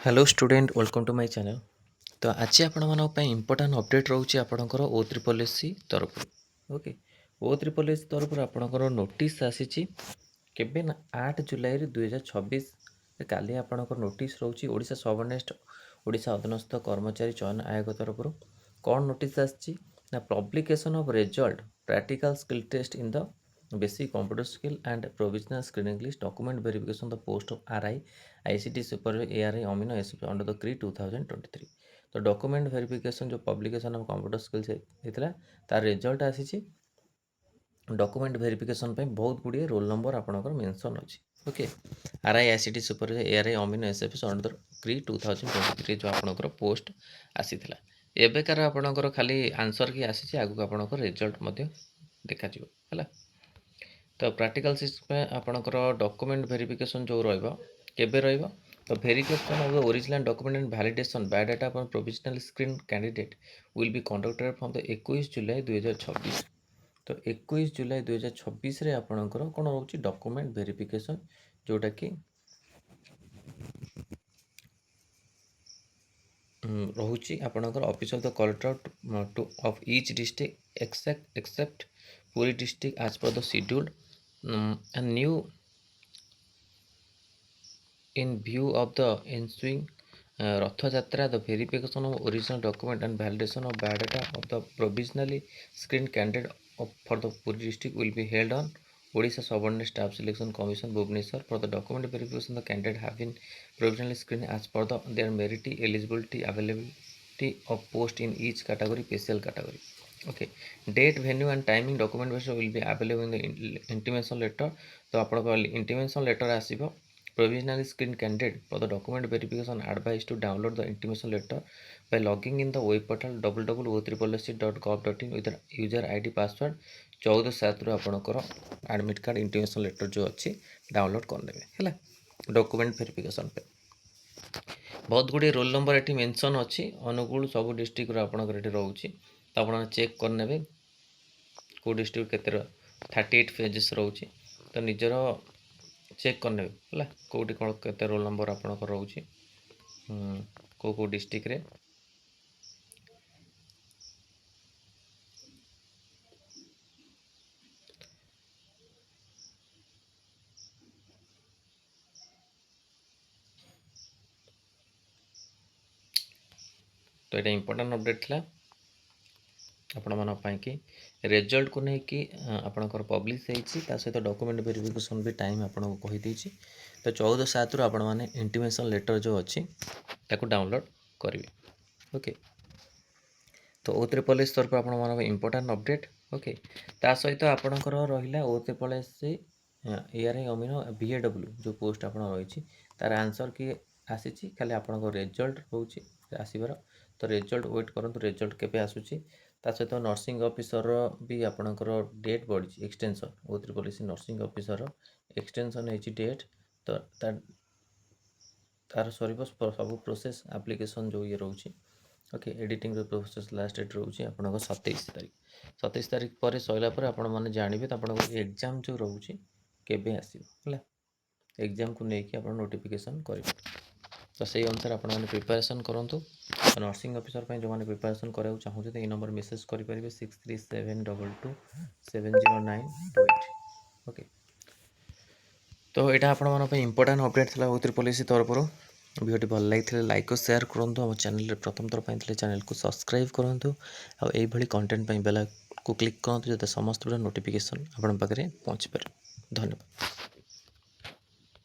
Hello student welcome to my channel. तो आज आपण इम्पोर्टाट अपडेट रोचे आपणकर ओ ट्रिपल एस सी तरफ। ओके, ओ ट्रिपल एस तरफ आपणकर नोटिस आसी केबे ना 8 जुलाई 2026 काली आपणकर नोटिस रोचे ओडिशा सबऑर्डिनेट ओडिशा अधीनस्थ कर्मचारी चयन आयोग तरफ कौन नोटिस आसी ना publication of result practical skill test in the basic computer skill and provisional screening list document verification the post of RI ICT supervisor ARI amino acid under the CRE 2023। तो document verification जो publication of computer skills होता तार result आसी document verification पे बहुत गुड़िए roll number आपंकर mention अच्छी। Okay, RI ICT supervisor ARI amino SFS under CRE 2023 जो आपंकर पोस्ट आसीला एबेकार आपंकर खाली आंसर की आसी आगू आपंकर रिजल्ट देखा है। तो प्रैक्टिकल सिस्टम आपंकर डॉक्यूमेंट वेरिफिकेशन जो केबे तो verification of the original document and validation biodata for provisional screen candidate will be conducted from the 21 जुलाई 2026। तो 21 जुलाई 2026 रे आपणकर कौन रोचे डॉक्यूमेंट वेरिफिकेशन जोटा कि रोचे आपणकर office of the collector to of each district except Puri district as per the scheduled and new in view of the ensuing Rath Jatra, the verification of original document and validation of biodata of the provisionally screened candidate for the Puri district will be held on Odisha Subordinate Staff Selection Commission Bhubaneswar. For the document verification, the candidate have been provisionally screened as per their merit, eligibility, availability of post in each category, special category. Okay, date, venue and timing document version will be available in the intimation letter. तो आपको intimation letter आसीबो provisionally screened candidate for the document verification advised to download the intimation letter by logging in the web portal www.otripolsc.gov.in with the user ID password 14/7 आपणकर admit card intimation letter जो अच्छी download करदेवे है document verification पे बहुत गुड़े roll number ये mention अच्छी अनुगुल सब डिस्ट्रिक्ट आपंकर ये रोचे तो आप चेक करने कौ डिस्ट्रिक्ट के 38 पेजेस रोचे तो निजर चेक करने है कौटी कौन के रोल नंबर आपंकर रोचे कौ डिस्ट्रिक्ट रे तो ये इंपोर्टेंट अपडेट था आपण मन कि रिजल्ट को लेकिन आपणकर पब्लिश होता सहित डॉक्यूमेंट वेरिफिकेशन भी टाइम आपको कहीदे। तो 14/7 रु आपण मैंने इंटिमेशन लेटर जो अच्छी ताको डाउनलोड करेंगे। ओके, तो ओ ट्रिपल एस तरफ आप इंपोर्टाट अपडेट। ओके, ता सहित आपणकर रहा ओ ट्रिपल एस ARI अमीनो VAW जो पोस्ट आप रही तार आंसर कि आसी खाली आप रिजल्ट रोचे आसबार। तो रिजल्ट वेट करूँ रिजल्ट केबे आसूची ता सहित नर्सिंग ऑफिसर भी आपणकर डेट बढ़ी extension O triple S nursing officer extension होती डेट तो तार सर सब प्रोसेस एप्लिकेशन जो ये रोचे। Okay, editing process last date रोचे आप 27 तारीख पर सैला आपण मैंने जानवे तो आप एग्जाम जो रोचे केबे आसो एग्जाम को लेकिन आप नोटिफिकेशन करेंगे। तो से अनुसार आप प्रिपेरेसन करूँ। नर्सिंग ऑफिसर जो मैंने प्रिपेरेसन कराया चाहते ये नंबर मेसेज करेंगे 6372270928। ओके, तो यहाँ आपण इंपोर्टाट अपडेट था ओ ट्रिपल एस तरफ। वीडियो भल लगी लाइक और शेयर करूँ। आम चैनल प्रथम थर पर चैनल को सब्सक्राइब करूँ और कंटेंट बेल को क्लिक करूँ जो समस्त नोटिफिकेशन आप पाखे पहुँची पारे। धन्यवाद।